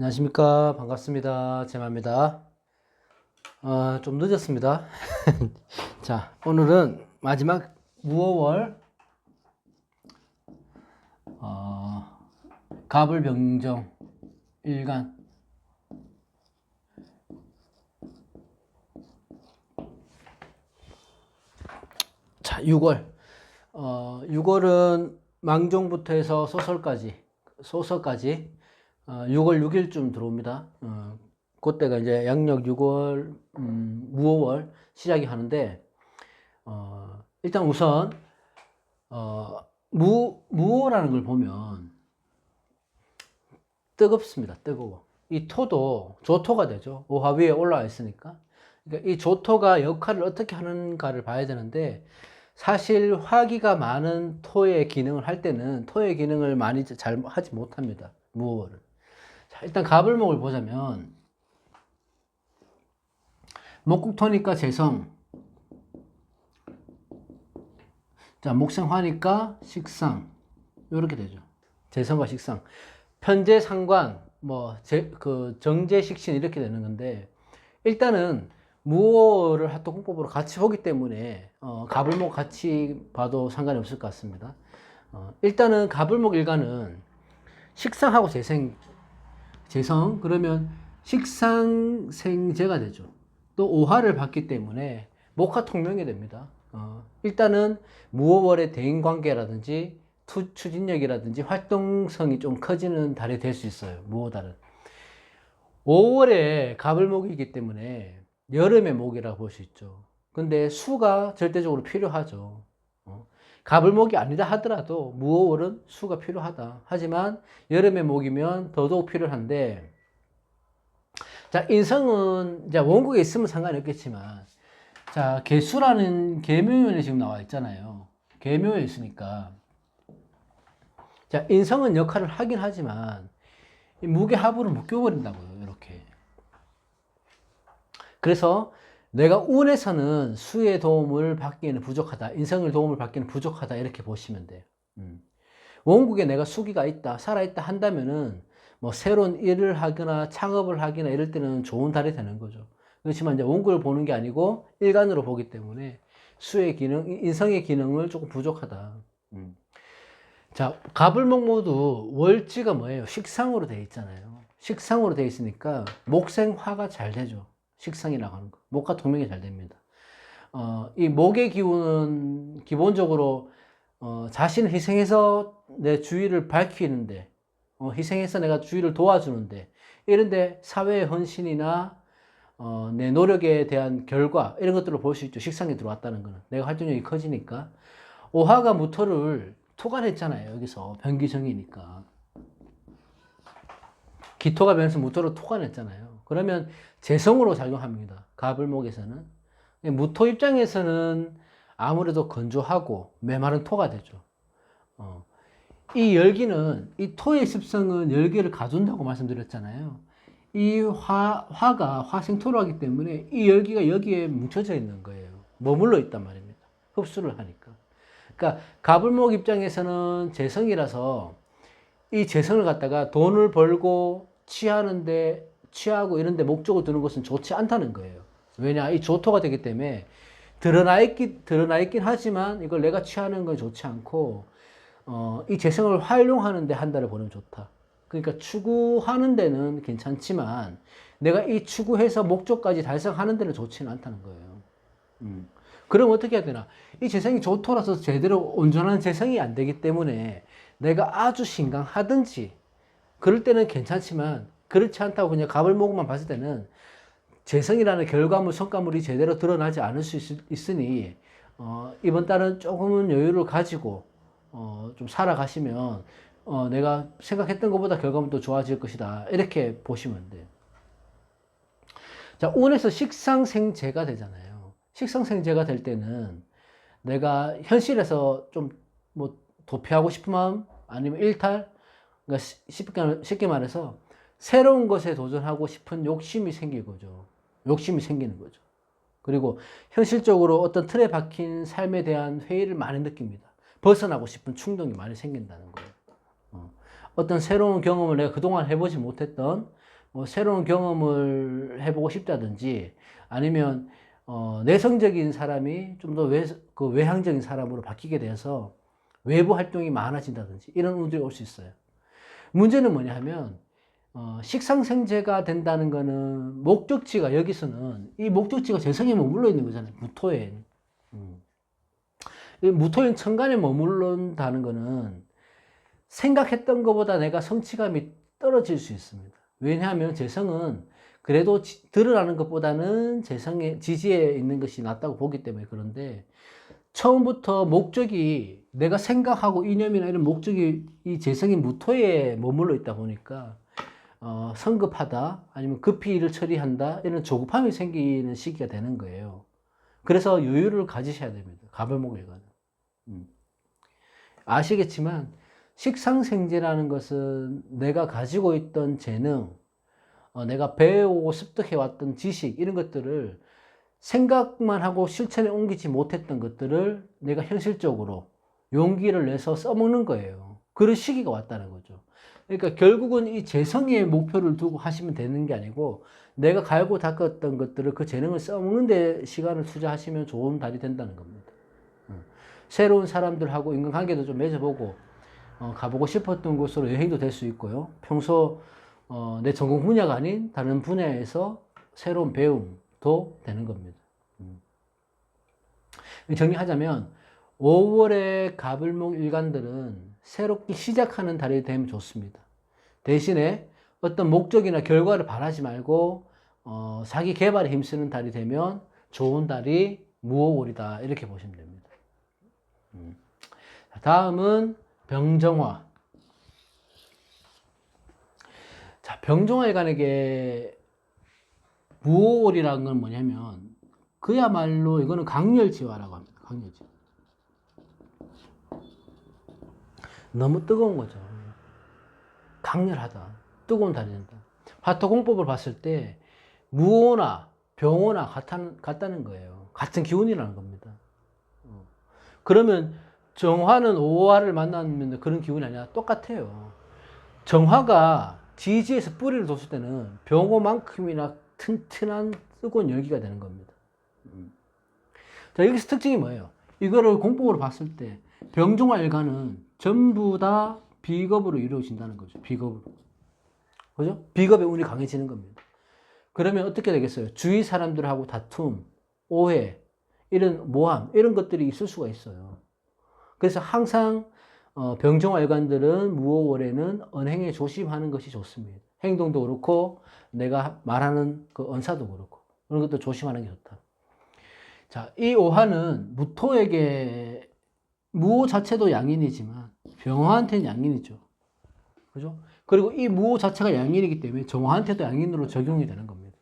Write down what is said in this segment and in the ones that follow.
안녕하십니까. 반갑습니다. 제마입니다. 좀 늦었습니다. 자, 오늘은 마지막 무어월 갑을병정 일간. 자, 6월. 6월은 망종부터 해서 소설까지 6월 6일쯤 들어옵니다. 그때가 이제 양력 6월, 무오월 시작이 하는데, 일단 우선, 무오라는 걸 보면 뜨겁습니다. 뜨거워. 이 토도 조토가 되죠. 오화 위에 올라와 있으니까. 그러니까 이 조토가 역할을 어떻게 하는가를 봐야 되는데, 사실 화기가 많은 토의 기능을 할 때는 토의 기능을 많이 잘 하지 못합니다. 무오월은. 자, 일단 갑을목을 보자면, 목국토니까 재성. 자, 목생화니까 식상. 요렇게 되죠. 재성과 식상. 편재 상관, 정제식신 이렇게 되는 건데, 일단은 무오를 합동공법으로 같이 보기 때문에, 갑을목 같이 봐도 상관이 없을 것 같습니다. 일단은 갑을목 일간은 식상하고 재성, 그러면 식상생재가 되죠. 또 오화를 받기 때문에 목화통명이 됩니다. 일단은 무오월의 대인관계라든지 추진력이라든지 활동성이 좀 커지는 달이 될 수 있어요. 무오달은. 5월에 갑을목이기 때문에 여름의 목이라고 볼 수 있죠. 근데 수가 절대적으로 필요하죠. 갑을목이 아니다 하더라도 무오월은 수가 필요하다. 하지만 여름의 목이면 더더욱 필요한데, 자, 인성은 이제 원국에 있으면 상관이 없겠지만, 자, 개수라는 계묘연이 지금 나와 있잖아요. 계묘에 있으니까. 자, 인성은 역할을 하긴 하지만, 이 무게합으로 묶여버린다고요, 이렇게. 그래서 내가 운에서는 수의 도움을 받기에는 부족하다. 인성의 도움을 받기에는 부족하다. 이렇게 보시면 돼요. 원국에 내가 수기가 있다, 살아있다 한다면은, 뭐, 새로운 일을 하거나 창업을 하거나 이럴 때는 좋은 달이 되는 거죠. 그렇지만 이제 원국을 보는 게 아니고 일간으로 보기 때문에 수의 기능, 인성의 기능을 조금 부족하다. 자, 갑을목 모두 월지가 뭐예요? 식상으로 되어 있잖아요. 식상으로 되어 있으니까 목생화가 잘 되죠. 식상이라고 하는 거. 목과 동명이 잘 됩니다. 이 목의 기운은 기본적으로 자신을 희생해서 내 주위를 밝히는데, 희생해서 내가 주위를 도와주는데, 이런데 사회의 헌신이나 내 노력에 대한 결과 이런 것들을 볼 수 있죠. 식상에 들어왔다는 거는 내가 활동력이 커지니까. 오화가 무토를 토관했잖아요. 여기서 변기정이니까 기토가 변해서 무토를 토관했잖아요. 그러면 재성으로 작용합니다. 갑을목에서는. 무토 입장에서는 아무래도 건조하고 메마른 토가 되죠. 이 열기는, 이 토의 습성은 열기를 가둔다고 말씀드렸잖아요. 이 화가 화생토로 하기 때문에 이 열기가 여기에 뭉쳐져 있는 거예요. 머물러 있단 말입니다. 흡수를 하니까. 그러니까 갑을목 입장에서는 재성이라서 이 재성을 갖다가 돈을 벌고 취하고 이런 데 목적을 두는 것은 좋지 않다는 거예요. 왜냐? 이 조토가 되기 때문에 드러나 있긴 하지만 이걸 내가 취하는 건 좋지 않고, 이 재성을 활용하는 데 한 달을 보내면 좋다. 그러니까 추구하는 데는 괜찮지만 내가 이 추구해서 목적까지 달성하는 데는 좋지는 않다는 거예요. 그럼 어떻게 해야 되나? 이 재성이 조토라서 제대로 온전한 재성이 안 되기 때문에 내가 아주 신강하든지 그럴 때는 괜찮지만, 그렇지 않다고 그냥 갑을목만 봤을 때는 재성이라는 결과물, 성과물이 제대로 드러나지 않을 수 있으니, 이번 달은 조금은 여유를 가지고, 좀 살아가시면, 내가 생각했던 것보다 결과물도 좋아질 것이다. 이렇게 보시면 돼요. 자, 운에서 식상생재가 되잖아요. 식상생재가 될 때는 내가 현실에서 좀 뭐 도피하고 싶은 마음, 아니면 일탈, 그러니까 쉽게 말해서 새로운 것에 도전하고 싶은 욕심이 생기는 거죠. 그리고 현실적으로 어떤 틀에 박힌 삶에 대한 회의를 많이 느낍니다. 벗어나고 싶은 충동이 많이 생긴다는 거예요. 어떤 새로운 경험을 내가 그동안 해보지 못했던 새로운 경험을 해보고 싶다든지 아니면 내성적인 사람이 좀 더 외향적인 사람으로 바뀌게 돼서 외부 활동이 많아진다든지 이런 운들이 올 수 있어요. 문제는 뭐냐 하면 식상생재가 된다는 거는 목적지가 여기서는 이 목적지가 재성에 머물러 있는 거잖아요. 무토엔. 이 무토인 천간에 머물른다는 거는 생각했던 것보다 내가 성취감이 떨어질 수 있습니다. 왜냐하면 재성은 그래도 드러나는 것보다는 재성의 지지에 있는 것이 낫다고 보기 때문에 그런데 처음부터 목적이 내가 생각하고 이념이나 이런 목적이 이 재성이 무토에 머물러 있다 보니까 성급하다 아니면 급히 일을 처리한다 이런 조급함이 생기는 시기가 되는 거예요. 그래서 여유를 가지셔야 됩니다. 가벌목일관은. 아시겠지만 식상생재라는 것은 내가 가지고 있던 재능, 내가 배우고 습득해왔던 지식 이런 것들을 생각만 하고 실천에 옮기지 못했던 것들을 내가 현실적으로 용기를 내서 써먹는 거예요. 그런 시기가 왔다는 거죠. 그러니까 결국은 이 재성의 목표를 두고 하시면 되는 게 아니고 내가 갈고 닦았던 것들을 그 재능을 써먹는 데 시간을 투자하시면 좋은 달이 된다는 겁니다. 새로운 사람들하고 인간관계도 좀 맺어보고 가보고 싶었던 곳으로 여행도 될 수 있고요. 평소 내 전공 분야가 아닌 다른 분야에서 새로운 배움도 되는 겁니다. 정리하자면 5월의 가불목 일간들은 새롭게 시작하는 달이 되면 좋습니다. 대신에 어떤 목적이나 결과를 바라지 말고 자기 개발에 힘쓰는 달이 되면 좋은 달이 무오월이다 이렇게 보시면 됩니다. 다음은 병정화. 자, 병정화일간에게 무오월이라는 건 뭐냐면 그야말로 이거는 강렬지화라고 합니다. 강렬지화. 너무 뜨거운 거죠. 강렬하다. 뜨거운 달이 된다. 화토공법을 봤을 때 무오나 병오나 같다는 거예요. 같은 기운이라는 겁니다. 그러면 정화는 오화를 만나면 그런 기운이 아니라 똑같아요. 정화가 지지에서 뿌리를 뒀을 때는 병오만큼이나 튼튼한 뜨거운 열기가 되는 겁니다. 자, 여기서 특징이 뭐예요? 이거를 공법으로 봤을 때 병정화 일간은 전부 다 비겁으로 이루어진다는 거죠. 비겁으로. 그죠? 비겁의 운이 강해지는 겁니다. 그러면 어떻게 되겠어요? 주위 사람들하고 다툼, 오해, 이런 모함, 이런 것들이 있을 수가 있어요. 그래서 항상 병정화 일간들은 무오월에는 언행에 조심하는 것이 좋습니다. 행동도 그렇고 내가 말하는 그 언사도 그렇고 그런 것도 조심하는 게 좋다. 자, 이 오화는 무토에게 무오 자체도 양인이지만 병화한테는 양인이죠. 그죠? 그리고 이 무오 자체가 양인이기 때문에 정화한테도 양인으로 적용이 되는 겁니다.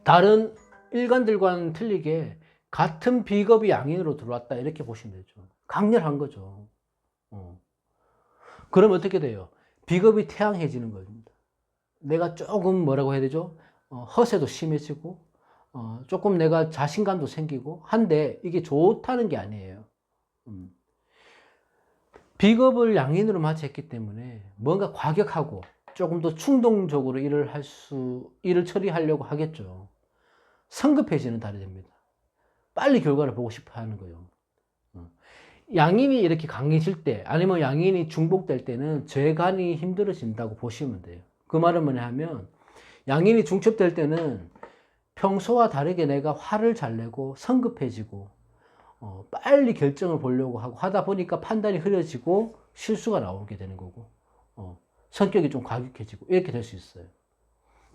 다른 일간들과는 틀리게 같은 비겁이 양인으로 들어왔다 이렇게 보시면 되죠. 강렬한 거죠. 그럼 어떻게 돼요? 비겁이 태양해지는 겁니다. 내가 조금 뭐라고 해야 되죠? 허세도 심해지고 조금 내가 자신감도 생기고 한데 이게 좋다는 게 아니에요. 비겁을 양인으로 맞이했기 때문에 뭔가 과격하고 조금 더 충동적으로 일을 처리하려고 하겠죠. 성급해지는 달이 됩니다. 빨리 결과를 보고 싶어 하는 거예요. 양인이 이렇게 강해질 때 아니면 양인이 중복될 때는 재간이 힘들어진다고 보시면 돼요. 그 말은 뭐냐 하면 양인이 중첩될 때는 평소와 다르게 내가 화를 잘 내고 성급해지고 빨리 결정을 보려고 하고 하다 보니까 판단이 흐려지고 실수가 나오게 되는 거고 성격이 좀 과격해지고 이렇게 될 수 있어요.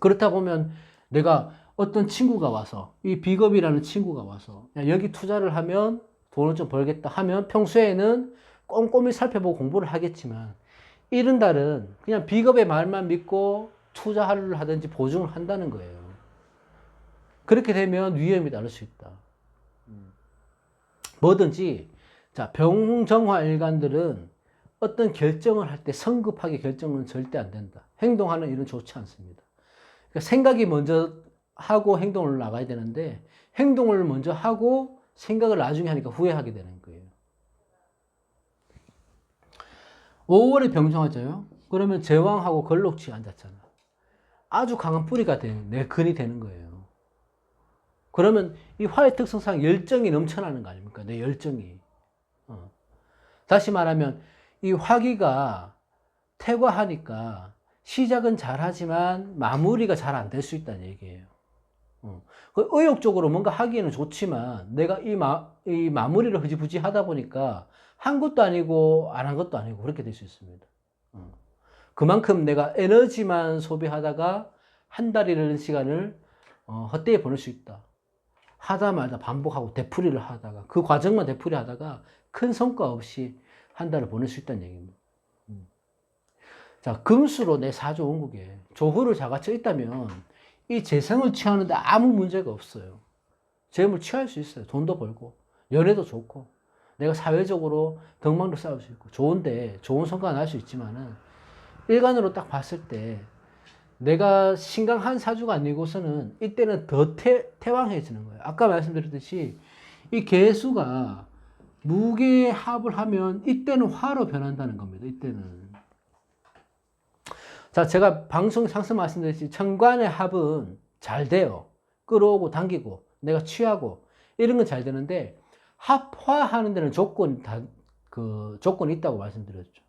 그렇다 보면 내가 어떤 친구가 와서 이 비겁이라는 친구가 와서 야, 여기 투자를 하면 돈을 좀 벌겠다 하면 평소에는 꼼꼼히 살펴보고 공부를 하겠지만 이런 달은 그냥 비겁의 말만 믿고 투자를 하든지 보증을 한다는 거예요. 그렇게 되면 위험이 따를 수 있다. 뭐든지 자 병정화 일간들은 어떤 결정을 할 때 성급하게 결정은 절대 안 된다. 행동하는 일은 좋지 않습니다. 그러니까 생각이 먼저 하고 행동을 나가야 되는데 행동을 먼저 하고 생각을 나중에 하니까 후회하게 되는 거예요. 5월에 병정화죠. 그러면 제왕하고 걸록지가 앉았잖아. 아주 강한 뿌리가 되는, 내 근이 되는 거예요. 그러면 이 화의 특성상 열정이 넘쳐나는 거 아닙니까? 내 열정이. 다시 말하면 이 화기가 태과하니까 시작은 잘하지만 마무리가 잘 안 될 수 있다는 얘기예요. 그 의욕적으로 뭔가 하기에는 좋지만 내가 이 마무리를 흐지부지 하다 보니까 한 것도 아니고 안 한 것도 아니고 그렇게 될 수 있습니다. 그만큼 내가 에너지만 소비하다가 한 달이라는 시간을 헛되이 보낼 수 있다. 하다 말다 반복하고 되풀이를 하다가 그 과정만 되풀이하다가 큰 성과 없이 한 달을 보낼 수 있다는 얘기입니다. 자, 금수로 내 사주 원국에 조후를 잘 갖춰 있다면 이 재성을 취하는데 아무 문제가 없어요. 재물 취할 수 있어요. 돈도 벌고 연애도 좋고 내가 사회적으로 덕망도 쌓을 수 있고 좋은데 좋은 성과가 날 수 있지만은 일간으로 딱 봤을 때 내가 신강한 사주가 아니고서는 이때는 더 태왕해지는 거예요. 아까 말씀드렸듯이 이 개수가 무게합을 하면 이때는 화로 변한다는 겁니다. 이때는. 자, 제가 방송 상서 말씀드렸듯이 천간의 합은 잘 돼요. 끌어오고 당기고 내가 취하고 이런 건 잘 되는데 합화하는 데는 조건이 있다고 말씀드렸죠.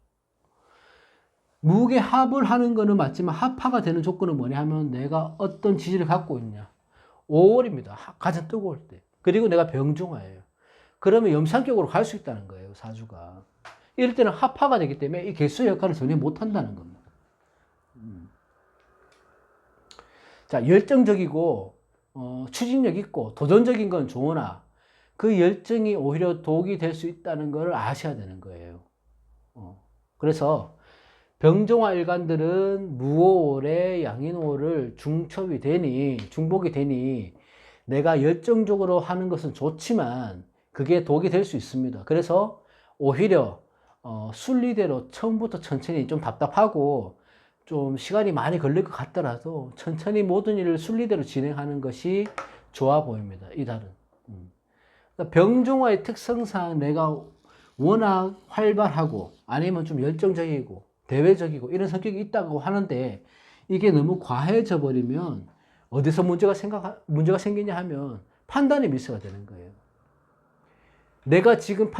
무게합을 하는 거는 맞지만 합화가 되는 조건은 뭐냐 하면 내가 어떤 지지를 갖고 있냐. 5월입니다. 가장 뜨거울 때. 그리고 내가 병중화예요. 그러면 염상격으로 갈 수 있다는 거예요. 사주가. 이럴 때는 합화가 되기 때문에 이 개수의 역할을 전혀 못한다는 겁니다. 자, 열정적이고 추진력 있고 도전적인 건 좋으나 그 열정이 오히려 독이 될 수 있다는 걸 아셔야 되는 거예요. 그래서 병종화 일간들은 무오월에 양인오를 중첩이 되니 중복이 되니 내가 열정적으로 하는 것은 좋지만 그게 독이 될 수 있습니다. 그래서 오히려 순리대로 처음부터 천천히 좀 답답하고 좀 시간이 많이 걸릴 것 같더라도 천천히 모든 일을 순리대로 진행하는 것이 좋아 보입니다. 이달은. 그러니까 병종화의 특성상 내가 워낙 활발하고 아니면 좀 열정적이고 대외적이고 이런 성격이 있다고 하는데 이게 너무 과해져 버리면 어디서 문제가 생기냐 하면 판단의 미스가 되는 거예요. 내가 지금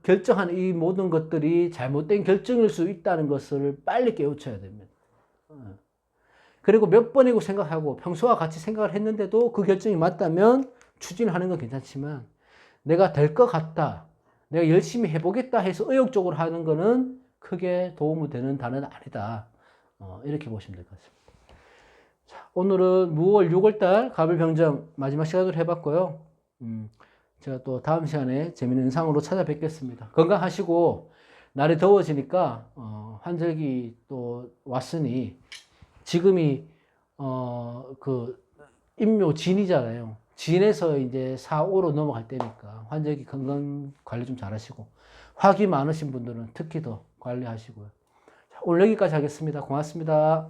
결정하는 이 모든 것들이 잘못된 결정일 수 있다는 것을 빨리 깨우쳐야 됩니다. 그리고 몇 번이고 생각하고 평소와 같이 생각을 했는데도 그 결정이 맞다면 추진하는 건 괜찮지만 내가 될 것 같다, 내가 열심히 해보겠다 해서 의욕적으로 하는 거는 크게 도움이 되는 단어는 아니다. 이렇게 보시면 될 것 같습니다. 자, 오늘은 무월 6월달 갑을병정 마지막 시간으로 해봤고요. 제가 또 다음 시간에 재밌는 영상으로 찾아뵙겠습니다. 건강하시고 날이 더워지니까 환절기 또 왔으니 지금이 그 임묘 진이잖아요. 진에서 이제 4, 5로 넘어갈 때니까 환절기 건강 관리 좀 잘하시고 화기 많으신 분들은 특히 더 관리하시고요. 자, 오늘 여기까지 하겠습니다. 고맙습니다.